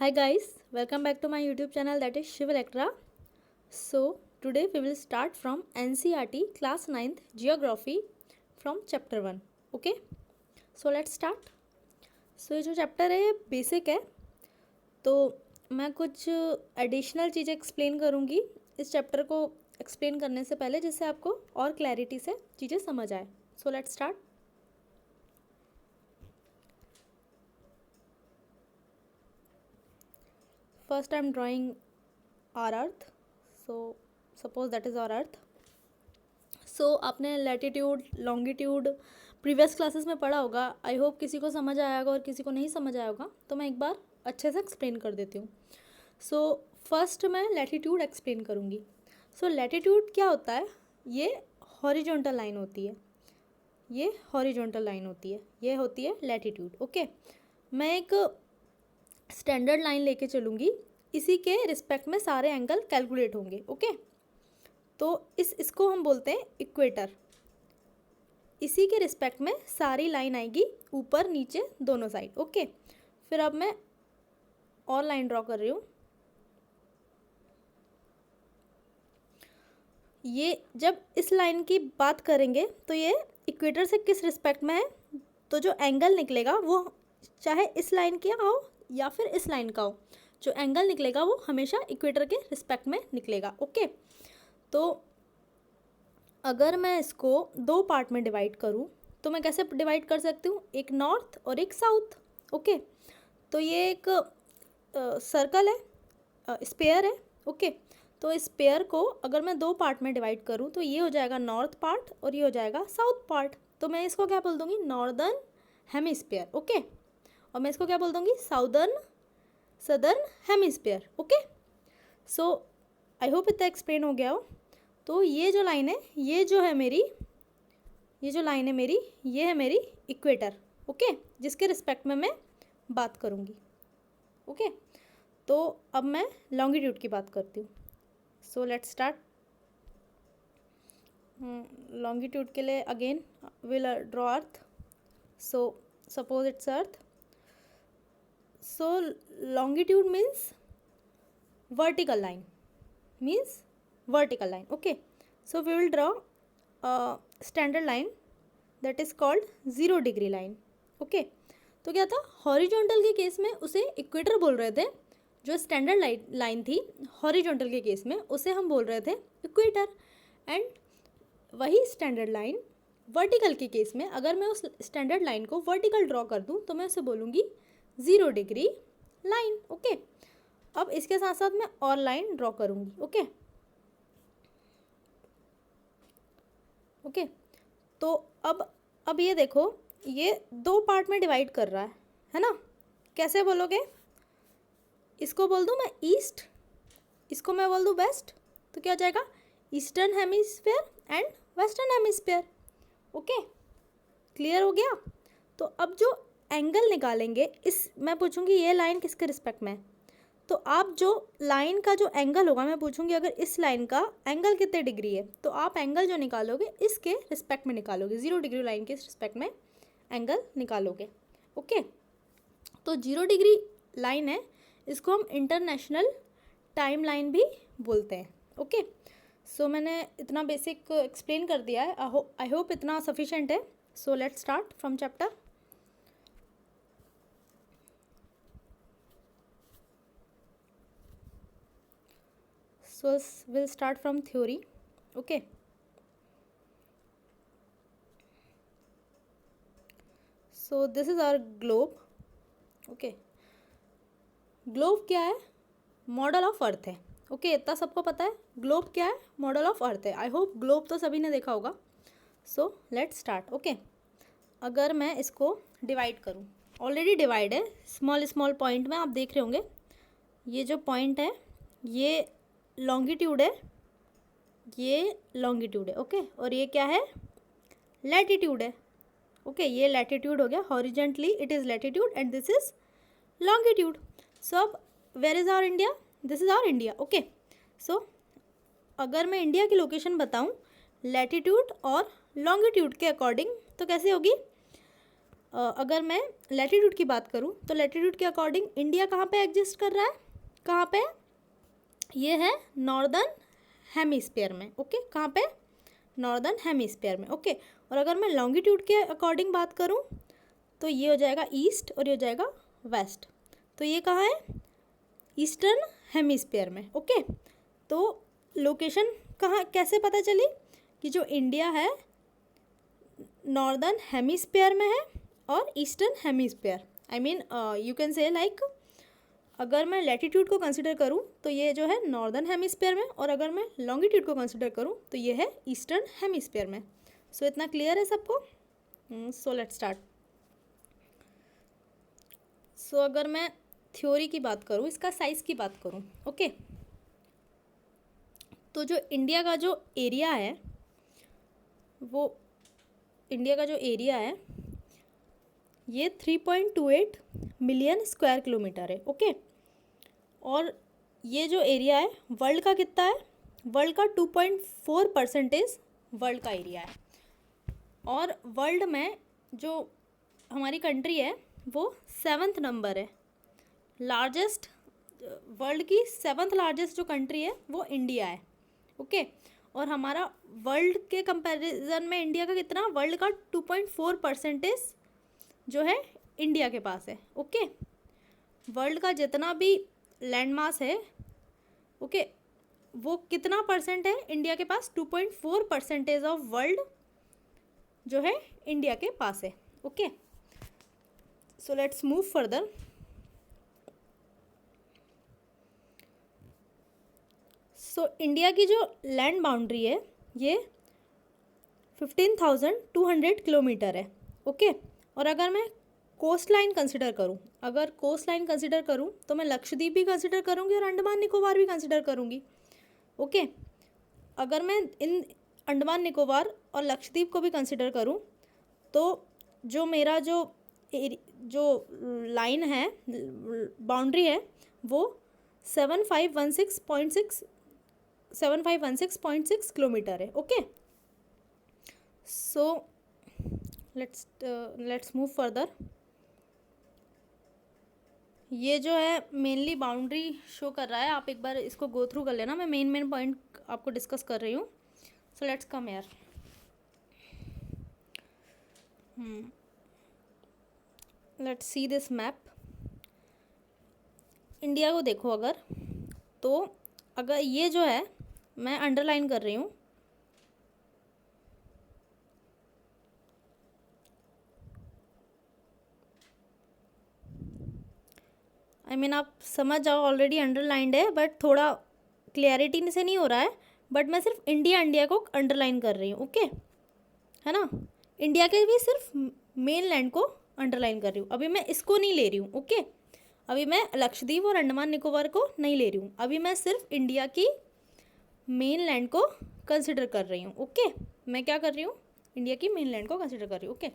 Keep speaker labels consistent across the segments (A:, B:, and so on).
A: Hi guys, welcome back to my YouTube channel, that is Shiv Electra. So today we will start from NCERT class 9th geography from chapter 1. Okay, so let's start. So ये जो chapter है ये basic है, तो मैं कुछ additional चीज़ें explain करूँगी इस चैप्टर को एक्सप्लेन करने से पहले, जिससे आपको और क्लैरिटी से चीज़ें समझ आए. So let's start. First I'm drawing our earth. So suppose that is our earth. So आपने लैटिट्यूड लॉन्गिट्यूड प्रीवियस क्लासेस में पढ़ा होगा. आई होप किसी को समझ आया होगा और किसी को नहीं समझ आया होगा, तो मैं एक बार अच्छे से एक्सप्लेन कर देती हूँ. सो फर्स्ट मैं लैटिट्यूड एक्सप्लेन करूँगी. सो लैटिट्यूड क्या होता है? ये हॉरिजॉन्टल लाइन होती है. ये हॉरिजॉन्टल लाइन होती है, ये होती है लैटिट्यूड. ओके, मैं एक स्टैंडर्ड लाइन लेके चलूँगी, इसी के रिस्पेक्ट में सारे एंगल कैलकुलेट होंगे. ओके, तो इसको हम बोलते हैं इक्वेटर. इसी के रिस्पेक्ट में सारी लाइन आएगी ऊपर नीचे दोनों साइड. ओके, फिर अब मैं और लाइन ड्रॉ कर रही हूँ. ये जब इस लाइन की बात करेंगे तो ये इक्वेटर से किस रिस्पेक्ट में है, तो जो एंगल निकलेगा वो चाहे इस लाइन का हो या फिर इस लाइन का हो, जो एंगल निकलेगा वो हमेशा इक्वेटर के रिस्पेक्ट में निकलेगा. ओके, तो अगर मैं इसको दो पार्ट में डिवाइड करूं तो मैं कैसे डिवाइड कर सकती हूँ? एक नॉर्थ और एक साउथ. ओके, तो ये एक सर्कल है, स्पेयर है. ओके, तो इस स्पेयर को अगर मैं दो पार्ट में डिवाइड करूं तो ये हो जाएगा नॉर्थ पार्ट और ये हो जाएगा साउथ पार्ट. तो मैं इसको क्या बोल दूँगी? Northern hemisphere. ओके, और मैं इसको क्या बोल दूँगी? Southern hemisphere. Okay, so I hope इतना एक्सप्लेन हो गया हो. तो ये जो लाइन है, ये जो लाइन है मेरी, ये है मेरी इक्वेटर. ओके, जिसके रिस्पेक्ट में मैं बात करूँगी. ओके, तो अब मैं लॉन्गिट्यूड की बात करती हूँ. So let's start. लॉन्गिट्यूड के लिए again will draw earth. So suppose it's earth. So longitude means vertical line, okay. So we will draw a standard line that is called 0 degree line. okay, तो क्या था? Horizontal के case में उसे equator बोल रहे थे. जो स्टैंडर्ड लाइन थी हॉरिजॉन्टल के केस में उसे हम बोल रहे थे इक्वेटर. एंड वही स्टैंडर्ड लाइन वर्टिकल के केस में अगर मैं उस स्टैंडर्ड लाइन को वर्टिकल ड्रॉ कर दूँ तो मैं उसे बोलूँगी 0 डिग्री लाइन. ओके, अब इसके साथ साथ मैं और लाइन ड्रॉ करूँगी. ओके, तो अब ये देखो, ये दो पार्ट में डिवाइड कर रहा है ना? कैसे बोलोगे? इसको बोल दूँ मैं ईस्ट, इसको मैं बोल दूँ वेस्ट, तो क्या हो जाएगा? Eastern hemisphere and western hemisphere. Okay, clear हो गया? तो अब जो एंगल निकालेंगे, इस मैं पूछूंगी ये लाइन किसके रिस्पेक्ट में है, तो आप जो लाइन का जो एंगल होगा मैं पूछूंगी अगर इस लाइन का एंगल कितने डिग्री है, तो आप एंगल जो निकालोगे इसके रिस्पेक्ट में निकालोगे. 0 डिग्री लाइन के रिस्पेक्ट में एंगल निकालोगे. ओके, तो 0 डिग्री लाइन है, इसको हम इंटरनेशनल टाइम लाइन भी बोलते हैं. ओके, सो मैंने इतना बेसिक एक्सप्लेन कर दिया है. आई होप इतना सफिशेंट है. So let's start from chapter. So we'll start from theory. Okay, so this is our globe. Okay, globe क्या है? मॉडल ऑफ अर्थ है. ओके, इतना सबको पता है. ग्लोब क्या है? मॉडल ऑफ अर्थ है. आई होप ग्लोब तो सभी ने देखा होगा. So let's start. ओके, अगर मैं इसको डिवाइड करूँ, ऑलरेडी डिवाइड है स्मॉल पॉइंट में, आप देख रहे होंगे. ये जो पॉइंट है ये लॉन्गिट्यूड है, ये लॉन्गिट्यूड है. ओके, और ये क्या है? लैटिट्यूड है. ओके, ये लैटिट्यूड हो गया. Horizontally it is latitude and this is longitude. So अब where is our India? This is our India. Okay, so अगर मैं इंडिया की लोकेशन बताऊं लैटिट्यूड और लॉन्गिट्यूड के अकॉर्डिंग, तो कैसे होगी? अगर मैं लैटिट्यूड की बात करूँ तो लैटिट्यूड के अकॉर्डिंग इंडिया कहाँ पे एग्जिस्ट कर रहा है, कहाँ पे, ये है नॉर्दर्न हेमिस्फीयर में। ओके, कहाँ पे, नॉर्दर्न हेमिस्फीयर में। ओके, और अगर मैं लॉन्गिट्यूड के अकॉर्डिंग बात करूँ तो ये हो जाएगा ईस्ट और ये हो जाएगा वेस्ट। तो ये कहाँ है, ईस्टर्न हेमिस्फीयर में। ओके, तो लोकेशन कहाँ कैसे पता चली कि जो इंडिया है नॉर्दर्न हेमिस्फीयर में है और eastern hemisphere, I mean you can say like, अगर मैं लैटिट्यूड को कंसिडर करूँ तो ये जो है नॉर्दर्न हेमिस्फीयर में, और अगर मैं लॉन्गिट्यूड को कंसिडर करूँ तो ये है ईस्टर्न हेमिस्फीयर में। सो इतना क्लियर है सबको? So let's start. सो अगर मैं थ्योरी की बात करूँ, इसका साइज़ की बात करूँ, ओके, तो जो इंडिया का जो एरिया है वो, इंडिया का जो एरिया है ये 3.28 मिलियन स्क्वायर किलोमीटर है। ओके, और ये जो एरिया है वर्ल्ड का कितना है, वर्ल्ड का 2.4% वर्ल्ड का एरिया है। और वर्ल्ड में जो हमारी कंट्री है वो 7th नंबर है, लार्जेस्ट, वर्ल्ड की 7th लार्जेस्ट जो कंट्री है वो इंडिया है। ओके, और हमारा वर्ल्ड के कंपैरिजन में इंडिया का कितना, वर्ल्ड का 2.4% जो है इंडिया के पास है। ओके, वर्ल्ड का जितना भी लैंड मास है, ओके, वो कितना परसेंट है इंडिया के पास, 2.4% ऑफ वर्ल्ड जो है इंडिया के पास है। Okay, so let's move further. So India की जो लैंड बाउंड्री है ये 15,200 किलोमीटर है। ओके, और अगर मैं कोस्ट लाइन कंसिडर करूँ, अगर कोस्ट लाइन कंसिडर करूँ तो मैं लक्षद्वीप भी कंसिडर करूँगी और अंडमान निकोबार भी कंसिडर करूँगी। ओके, अगर मैं इन अंडमान निकोबार और लक्षद्वीप को भी कंसिडर करूँ तो जो मेरा जो लाइन है, बाउंड्री है, वो 7516.6 किलोमीटर है। Okay, so let's move further. ये जो है मेनली बाउंड्री शो कर रहा है, आप एक बार इसको गो थ्रू कर लेना, मैं मेन पॉइंट आपको डिस्कस कर रही हूँ। So let's come here. Let's see this map. India को देखो अगर, तो अगर ये जो है मैं अंडरलाइन कर रही हूँ, आई मीन आप समझ जाओ, ऑलरेडी अंडरलाइंड है बट थोड़ा क्लियरिटी से नहीं हो रहा है, बट मैं सिर्फ इंडिया को अंडरलाइन कर रही हूँ। ओके, है ना, इंडिया के भी सिर्फ मेन लैंड को अंडरलाइन कर रही हूँ, अभी मैं इसको नहीं ले रही हूँ। ओके, अभी मैं लक्षद्वीप और अंडमान निकोबार को नहीं ले रही हूँ, अभी मैं सिर्फ इंडिया की मेन लैंड को कंसिडर कर रही हूँ। ओके, मैं क्या कर रही हूँ, इंडिया की मेन लैंड को कंसिडर कर रही हूँ। ओके,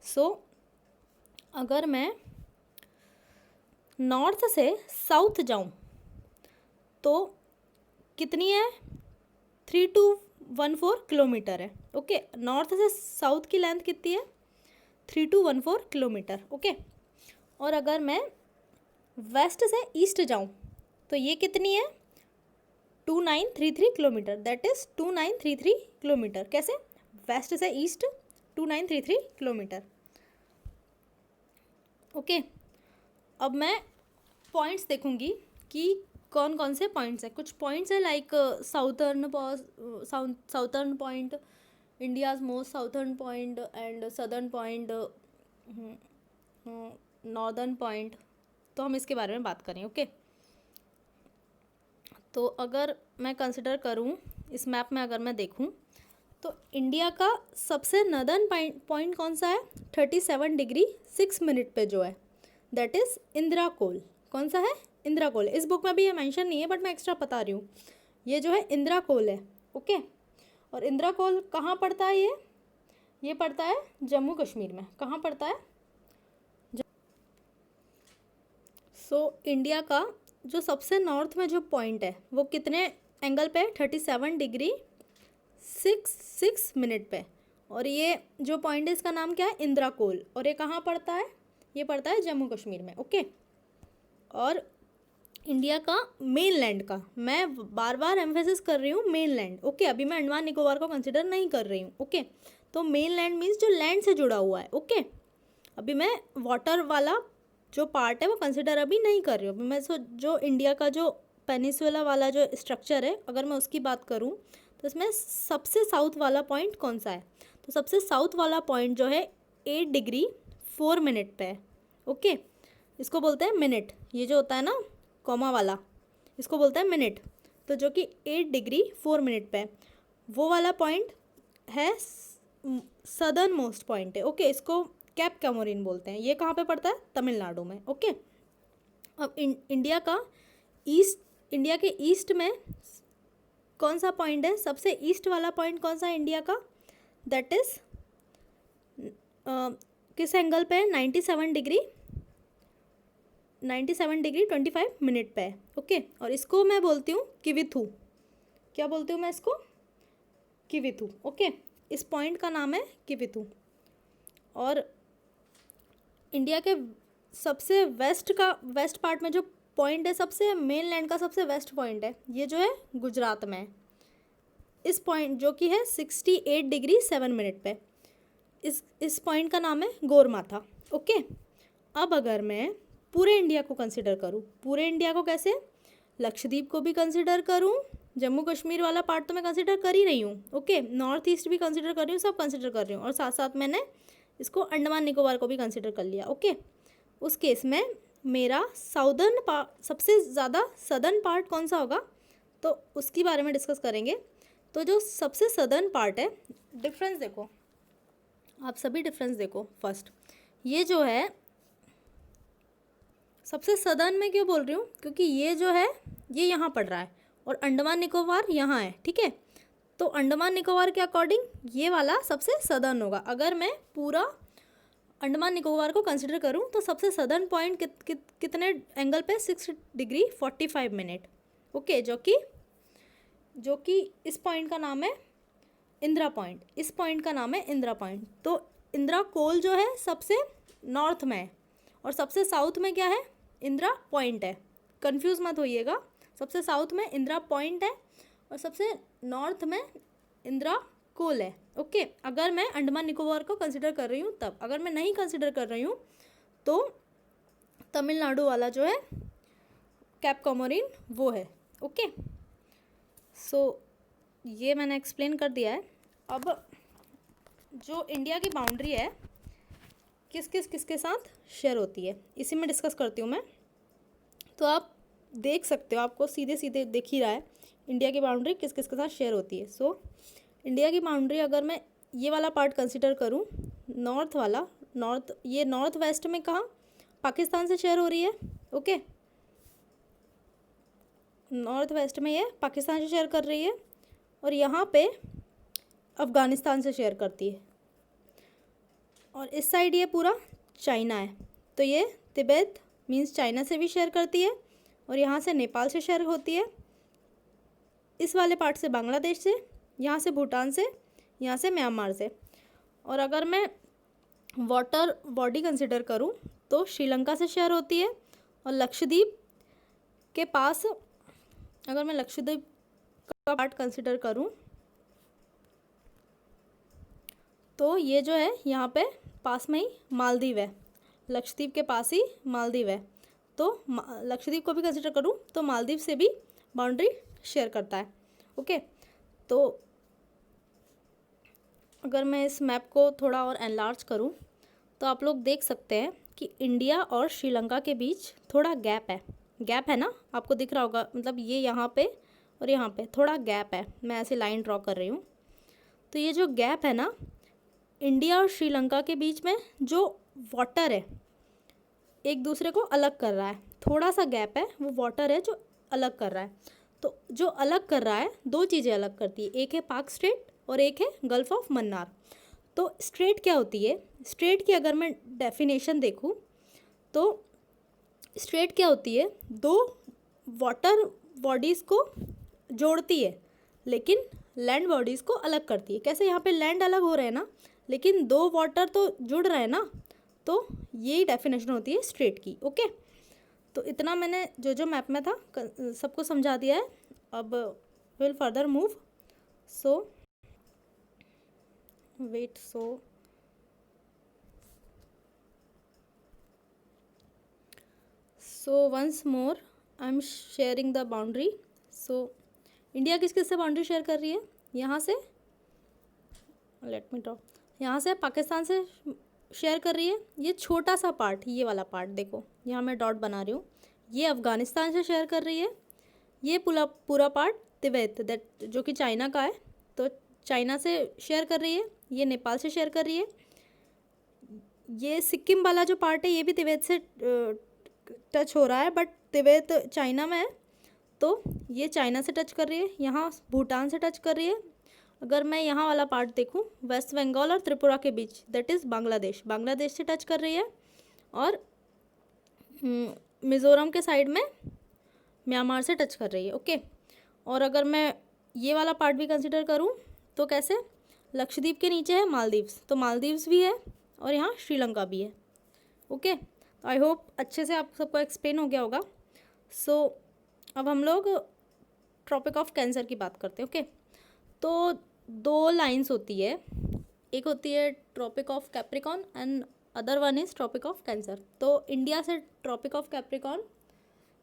A: सो अगर मैं नॉर्थ से साउथ जाऊँ तो कितनी है, 3214 किलोमीटर है। ओके, नॉर्थ से साउथ की लेंथ कितनी है, 3214 किलोमीटर। ओके, और अगर मैं वेस्ट से ईस्ट जाऊँ तो ये कितनी है, 2933 किलोमीटर, दैट इज़ 2933 किलोमीटर। कैसे, वेस्ट से ईस्ट 2933 किलोमीटर। ओके, अब मैं पॉइंट्स देखूंगी कि कौन कौन से पॉइंट्स हैं। कुछ पॉइंट्स है like southern point, India's most southern point and southern point, northern point, तो हम इसके बारे में बात करें। ओके, तो अगर मैं कंसिडर करूँ इस मैप में, अगर मैं देखूँ तो इंडिया का सबसे नदर्न पॉइंट कौन सा है, 37 डिग्री 6 मिनट पे जो है, दैट इज़ इंदिरा कोल। कौन सा है, इंदिरा कोल। इस बुक में भी ये मेंशन नहीं है बट मैं एक्स्ट्रा बता रही हूँ, ये जो है इंदिरा कोल है। ओके, और इंदिरा कोल कहाँ पड़ता है, ये पड़ता है जम्मू कश्मीर में। कहाँ पड़ता है, सो इंडिया का जो सबसे नॉर्थ में जो पॉइंट है वो कितने एंगल पे, 37 डिग्री 6 मिनट पे, और ये जो पॉइंट है इसका नाम क्या है, इंदिरा कोल, और ये कहाँ पड़ता है, ये पड़ता है जम्मू कश्मीर में। ओके, और इंडिया का मेन लैंड का, मैं बार बार एम्फेसिस कर रही हूँ मेन लैंड। ओके, अभी मैं अंडमान निकोबार को कंसिडर नहीं कर रही हूँ। ओके, तो मेन लैंड मीन्स जो लैंड से जुड़ा हुआ है। ओके, अभी मैं वाटर वाला जो पार्ट है वो कंसिडर अभी नहीं कर रही हूँ। अभी मैं जो इंडिया का जो पेनिसुला वाला जो स्ट्रक्चर है, अगर मैं उसकी बात करूँ तो इसमें सबसे साउथ वाला पॉइंट कौन सा है, तो सबसे साउथ वाला पॉइंट जो है 8 डिग्री 4 मिनट पे है। ओके, इसको बोलते हैं मिनट, ये जो होता है ना कॉमा वाला, इसको बोलते हैं मिनट। तो जो कि 8 डिग्री 4 मिनट पे है, वो वाला पॉइंट है सदर्न मोस्ट पॉइंट है। ओके, इसको कैप कैमोरिन बोलते हैं। ये कहाँ पे पड़ता है, तमिलनाडु में। ओके, अब इंडिया के ईस्ट में कौन सा पॉइंट है, सबसे ईस्ट वाला पॉइंट कौन सा है इंडिया का, दैट इज किस एंगल पे है, 97 डिग्री 25 मिनट पे है। ओके, और इसको मैं बोलती हूँ किविथू। क्या बोलती हूँ मैं इसको, किविथू। ओके, इस पॉइंट का नाम है किविथू। और इंडिया के सबसे वेस्ट पार्ट में जो पॉइंट है, सबसे मेन लैंड का सबसे वेस्ट पॉइंट है, ये जो है गुजरात में है। इस पॉइंट जो कि है 68 डिग्री 7 मिनट पे, इस पॉइंट का नाम है गोरमाथा। ओके, अब अगर मैं पूरे इंडिया को कंसिडर करूँ, पूरे इंडिया को कैसे, लक्षद्वीप को भी कंसिडर करूँ, जम्मू कश्मीर वाला पार्ट तो मैं कंसिडर कर ही रही हूँ। ओके, नॉर्थ ईस्ट भी कंसिडर कर रही हूँ, सब कंसिडर कर रही हूँ, और साथ साथ मैंने इसको अंडमान निकोबार को भी कंसिडर कर लिया। ओके, उस केस में मेरा साउदर्न पार्ट, सबसे ज़्यादा सदर्न पार्ट कौन सा होगा, तो उसके बारे में डिस्कस करेंगे। तो जो सबसे सदर्न पार्ट है, डिफरेंस देखो आप सभी, डिफरेंस देखो। फर्स्ट, ये जो है सबसे सदर्न में क्यों बोल रही हूँ, क्योंकि ये जो है ये यहाँ पड़ रहा है और अंडमान निकोबार यहाँ है। ठीक है, तो अंडमान निकोबार के अकॉर्डिंग ये वाला सबसे सदर्न होगा। अगर मैं पूरा अंडमान निकोबार को कंसिडर करूँ तो सबसे सदर्न पॉइंट कितने एंगल पे, 6 डिग्री 45 मिनट। ओके, जो कि इस पॉइंट का नाम है इंदिरा पॉइंट, इस पॉइंट का नाम है इंदिरा पॉइंट। तो इंदिरा कोल जो है सबसे नॉर्थ में है, और सबसे साउथ में क्या है, इंदिरा पॉइंट है। कंफ्यूज मत होइएगा, सबसे साउथ में इंदिरा पॉइंट है और सबसे नॉर्थ में इंदिरा कोल है। ओके, अगर मैं अंडमान निकोबार को कंसिडर कर रही हूँ तब, अगर मैं नहीं कंसिडर कर रही हूँ तो तमिलनाडु वाला जो है कैप कॉमोरिन वो है। ओके, सो ये मैंने एक्सप्लेन कर दिया है। अब जो इंडिया की बाउंड्री है किसके साथ शेयर होती है, इसी में डिस्कस करती हूँ मैं। तो आप देख सकते हो, आपको सीधे सीधे दिख ही रहा है इंडिया की बाउंड्री किसके साथ शेयर होती है। सो इंडिया की बाउंड्री अगर मैं ये वाला पार्ट कंसिडर करूँ, नॉर्थ वाला, ये नॉर्थ वेस्ट में कहाँ, पाकिस्तान से शेयर हो रही है। ओके, नॉर्थ वेस्ट में ये पाकिस्तान से शेयर कर रही है, और यहाँ पे अफ़गानिस्तान से शेयर करती है, और इस साइड ये पूरा चाइना है। तो ये तिब्बत मीन्स चाइना से भी शेयर करती है, और यहाँ से नेपाल से शेयर होती है, इस वाले पार्ट से बांग्लादेश से, यहाँ से भूटान से, यहाँ से म्यांमार से। और अगर मैं वाटर बॉडी कंसिडर करूँ तो श्रीलंका से शेयर होती है, और लक्षद्वीप के पास, अगर मैं लक्षद्वीप का पार्ट कंसिडर करूँ तो ये जो है यहाँ पे पास में ही मालदीव है, लक्षद्वीप के पास ही मालदीव है। तो लक्षद्वीप को भी कंसिडर करूँ तो मालदीव से भी बाउंड्री शेयर करता है। ओके, तो अगर मैं इस मैप को थोड़ा और एनलार्ज करूँ तो आप लोग देख सकते हैं कि इंडिया और श्रीलंका के बीच थोड़ा गैप है ना, आपको दिख रहा होगा, मतलब ये यहाँ पे और यहाँ पे थोड़ा गैप है, मैं ऐसे लाइन ड्रॉ कर रही हूँ। तो ये जो गैप है ना, इंडिया और श्रीलंका के बीच में जो वाटर है एक दूसरे को अलग कर रहा है, थोड़ा सा गैप है, वो वाटर है जो अलग कर रहा है। तो जो अलग कर रहा है, दो चीज़ें अलग करती है, एक है पाक स्ट्रेट और एक है गल्फ ऑफ मन्नार। तो स्ट्रेट क्या होती है, स्ट्रेट की अगर मैं डेफिनेशन देखूँ तो स्ट्रेट क्या होती है, दो वाटर बॉडीज़ को जोड़ती है, लेकिन लैंड बॉडीज़ को अलग करती है। कैसे, यहाँ पे लैंड अलग हो रहे हैं ना, लेकिन दो वाटर तो जुड़ रहे हैं ना, तो यही डेफिनेशन होती है स्ट्रेट की। ओके, तो इतना मैंने जो जो मैप में था सबको समझा दिया है। अब will further move. So wait, so once more I am sharing the boundary. So India किस किस से बाउंड्री शेयर कर रही है, यहाँ से, लेट मी ड्रॉ, यहाँ से पाकिस्तान से शेयर कर रही है। ये छोटा सा पार्ट, ये वाला पार्ट देखो, यहाँ मैं डॉट बना रही हूँ, ये अफ़गानिस्तान से शेयर कर रही है। ये पूरा पूरा पार्ट तिब्बत, दैट जो कि चाइना का है, तो चाइना से शेयर कर रही है। ये नेपाल से शेयर कर रही है। ये सिक्किम वाला जो पार्ट है ये भी तिब्बत से टच हो रहा है, बट तिब्बत चाइना में है, तो ये चाइना से टच कर रही है। यहाँ भूटान से टच कर रही है। अगर मैं यहाँ वाला पार्ट देखूँ, वेस्ट बंगाल और त्रिपुरा के बीच, दैट इज़ बांग्लादेश से टच कर रही है। और मिज़ोरम के साइड में म्यांमार से टच कर रही है। ओके, और अगर मैं ये वाला पार्ट भी कंसिडर करूँ तो कैसे, लक्षद्वीप के नीचे है मालदीव्स, तो मालदीव्स भी है और यहाँ श्रीलंका भी है। ओके, आई होप अच्छे से आप सबको एक्सप्लेन हो गया होगा। सो अब हम लोग ट्रॉपिक ऑफ कैंसर की बात करते हैं। ओके, तो दो लाइंस होती है, एक होती है tropic of Capricorn and other one is tropic of cancer. तो इंडिया से ट्रॉपिक ऑफ कैप्रिकॉर्न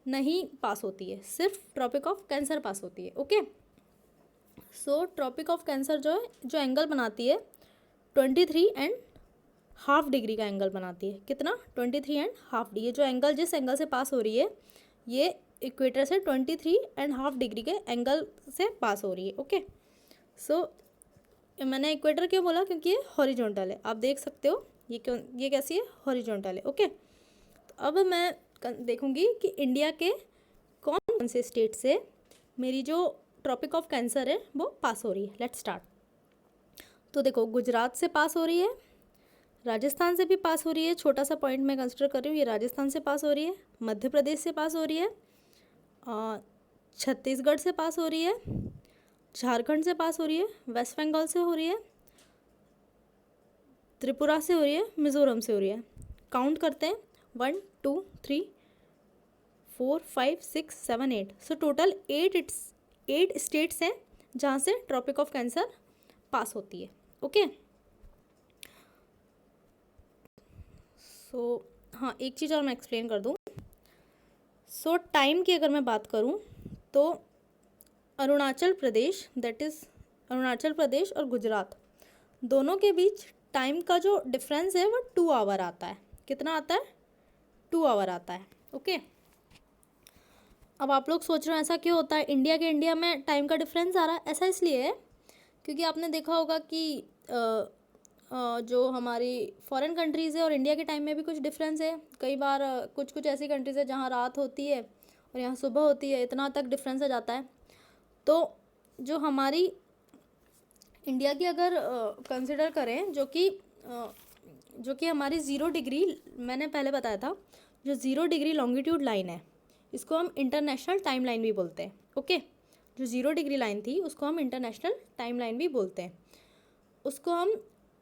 A: नहीं पास होती है, सिर्फ ट्रॉपिक ऑफ कैंसर पास होती है। Okay, so tropic of cancer जो है, जो एंगल बनाती है 23.5 डिग्री का एंगल बनाती है। कितना, 23.5 डिग्री। ये जो एंगल, जिस एंगल से पास हो रही है, ये इक्वेटर से 23.5 डिग्री के एंगल से पास हो रही है। ओके, सो मैंने इक्वेटर क्यों बोला, क्योंकि ये हॉरिजॉन्टल है। आप देख सकते हो ये क्यों, ये कैसी है, हॉरिजॉन्टल है। ओके, तो अब मैं देखूंगी कि इंडिया के कौन से स्टेट से मेरी जो ट्रॉपिक ऑफ कैंसर है वो पास हो रही है। Let's start. तो देखो, गुजरात से पास हो रही है, राजस्थान से भी पास हो रही है, छोटा सा पॉइंट मैं कंसिडर कर रही हूँ, ये राजस्थान से पास हो रही है, मध्य प्रदेश से पास हो रही है, छत्तीसगढ़ से पास हो रही है, झारखंड से पास हो रही है, वेस्ट बंगाल से हो रही है, त्रिपुरा से हो रही है, मिज़ोरम से हो रही है। काउंट करते हैं, 1 2 3 4 5 6 7 8। सो टोटल 8 स्टेट्स हैं जहाँ से ट्रॉपिक ऑफ कैंसर पास होती है। ओके, सो हाँ, एक चीज़ और मैं एक्सप्लेन कर दूँ। सो टाइम की अगर मैं बात करूँ तो अरुणाचल प्रदेश, दैट इज़ अरुणाचल प्रदेश और गुजरात, दोनों के बीच टाइम का जो डिफरेंस है वो 2 आवर आता है। कितना आता है, 2 आवर आता है। ओके, अब आप लोग सोच रहे हो ऐसा क्यों होता है, इंडिया में टाइम का डिफरेंस आ रहा है। ऐसा इसलिए है क्योंकि आपने देखा होगा कि जो हमारी फॉरेन कंट्रीज़ है और इंडिया के टाइम में भी कुछ डिफरेंस है। कई बार कुछ कुछ ऐसी कंट्रीज़ है जहाँ रात होती है और यहाँ सुबह होती है, इतना तक डिफरेंस आ जाता है। तो जो हमारी इंडिया की अगर कंसिडर करें, जो कि हमारी 0 डिग्री, मैंने पहले बताया था, जो 0 डिग्री लॉन्गिट्यूड लाइन है, इसको हम इंटरनेशनल टाइम लाइन भी बोलते हैं। ओके, जो 0 डिग्री लाइन थी उसको हम इंटरनेशनल टाइम लाइन भी बोलते हैं। उसको हम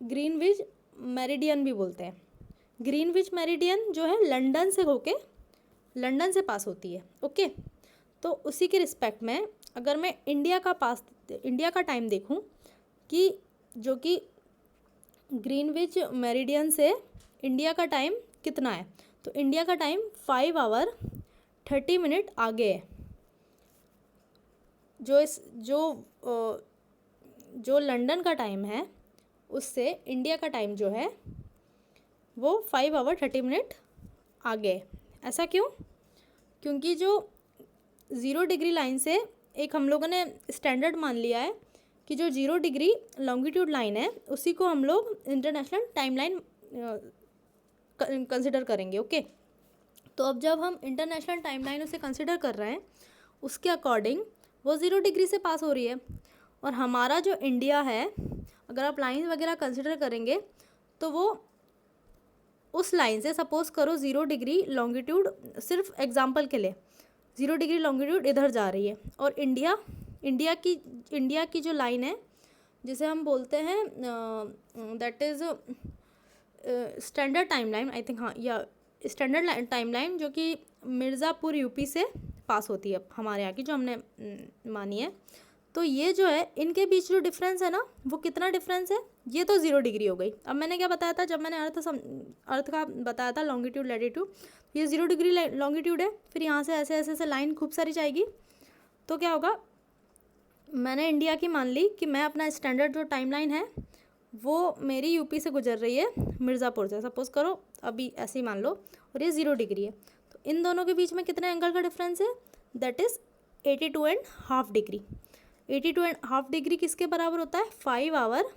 A: ग्रीनविच मेरिडियन भी बोलते हैं। ग्रीनविच मेरिडियन जो है लंदन से होके, लंदन से पास होती है। ओके, तो उसी के रिस्पेक्ट में अगर मैं इंडिया का टाइम देखूं कि जो कि ग्रीनविच मेरिडियन से इंडिया का टाइम कितना है, तो इंडिया का टाइम 5 आवर 30 मिनट आगे है। जो लंदन का टाइम है उससे इंडिया का टाइम जो है वो 5 आवर 30 मिनट आगे है। ऐसा क्यों, क्योंकि जो 0 डिग्री लाइन से एक हम लोगों ने स्टैंडर्ड मान लिया है कि जो 0 डिग्री लॉन्गिट्यूड लाइन है उसी को हम लोग इंटरनेशनल टाइम लाइन कंसिडर करेंगे। ओके, तो अब जब हम इंटरनेशनल टाइम लाइन उसे कंसिडर कर रहे हैं, उसके अकॉर्डिंग वो 0 डिग्री से पास हो रही है। और हमारा जो इंडिया है, अगर आप लाइन वगैरह कंसिडर करेंगे तो वो उस लाइन से, सपोज़ करो 0 डिग्री लॉन्गिट्यूड, सिर्फ एग्जांपल के लिए 0 डिग्री लॉन्गिट्यूड इधर जा रही है और इंडिया इंडिया की जो लाइन है जिसे हम बोलते हैं that is standard timeline, I think, हाँ, या स्टैंडर्ड टाइमलाइन जो कि मिर्ज़ापुर यूपी से पास होती है हमारे यहाँ की, जो हमने मानी है। तो ये जो है इनके बीच जो डिफरेंस है ना, वो कितना डिफरेंस है, ये तो 0 डिग्री हो गई। अब मैंने क्या बताया था, जब मैंने अर्थ का बताया था लॉन्गिट्यूड लैटिट्यूड, ये 0 डिग्री लॉन्गिट्यूड है। फिर यहाँ से ऐसे ऐसे ऐसे लाइन खूब सारी जाएगी, तो क्या होगा, मैंने इंडिया की मान ली कि मैं अपना स्टैंडर्ड जो टाइमलाइन है वो मेरी यूपी से गुजर रही है मिर्ज़ापुर से, सपोज़ करो अभी ऐसे ही मान लो, और ये 0 डिग्री है। तो इन दोनों के बीच में कितने एंगल का डिफरेंस है, दैट इज़ 82.5 डिग्री। 82.5 डिग्री किसके बराबर होता है, 5 hour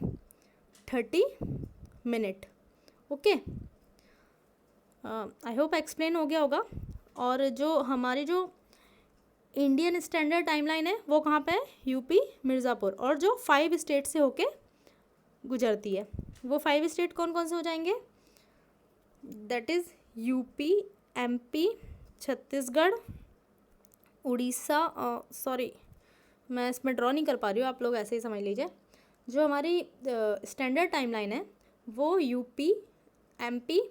A: 30 minute. Okay, I hope explain हो गया होगा। और जो हमारी जो इंडियन स्टैंडर्ड टाइमलाइन है वो कहाँ पे है, यूपी मिर्ज़ापुर, और जो 5 स्टेट से होके गुजरती है, वो 5 स्टेट कौन कौन से हो जाएंगे, that is UP, MP, Chhattisgarh, Orissa, sorry मैं इसमें ड्रॉ नहीं कर पा रही हूँ, आप लोग ऐसे ही समझ लीजिए। जो हमारी स्टैंडर्ड टाइमलाइन है वो यूपी, एमपी,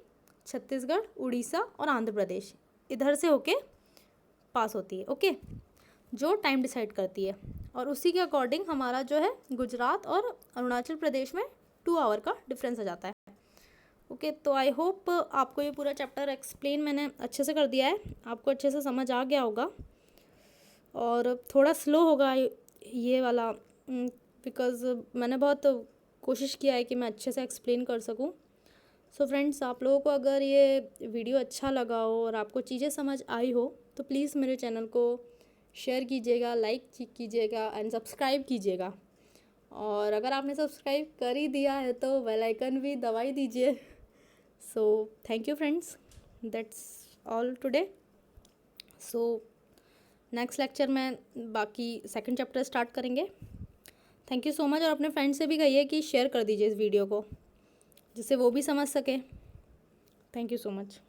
A: छत्तीसगढ़, उड़ीसा और आंध्र प्रदेश इधर से होके पास होती है। ओके, जो टाइम डिसाइड करती है, और उसी के अकॉर्डिंग हमारा जो है गुजरात और अरुणाचल प्रदेश में 2 आवर का डिफरेंस आ जाता है। ओके, तो आई होप आपको ये पूरा चैप्टर एक्सप्लेन मैंने अच्छे से कर दिया है, आपको अच्छे से समझ आ गया होगा। और थोड़ा स्लो होगा ये वाला, बिकॉज़ मैंने बहुत कोशिश किया है कि मैं अच्छे से एक्सप्लेन कर सकूं। सो फ्रेंड्स, आप लोगों को अगर ये वीडियो अच्छा लगा हो और आपको चीज़ें समझ आई हो तो प्लीज़ मेरे चैनल को शेयर कीजिएगा, लाइक कीजिएगा एंड सब्सक्राइब कीजिएगा। और अगर आपने सब्सक्राइब कर ही दिया है तो बेल आइकन भी दबा ही दीजिए। So thank you friends, that's all today. So next lecture में बाकी सेकंड चैप्टर स्टार्ट करेंगे। थैंक यू सो मच, और अपने फ्रेंड से भी कहिए कि शेयर कर दीजिए इस वीडियो को, जिससे वो भी समझ सके। Thank you so much.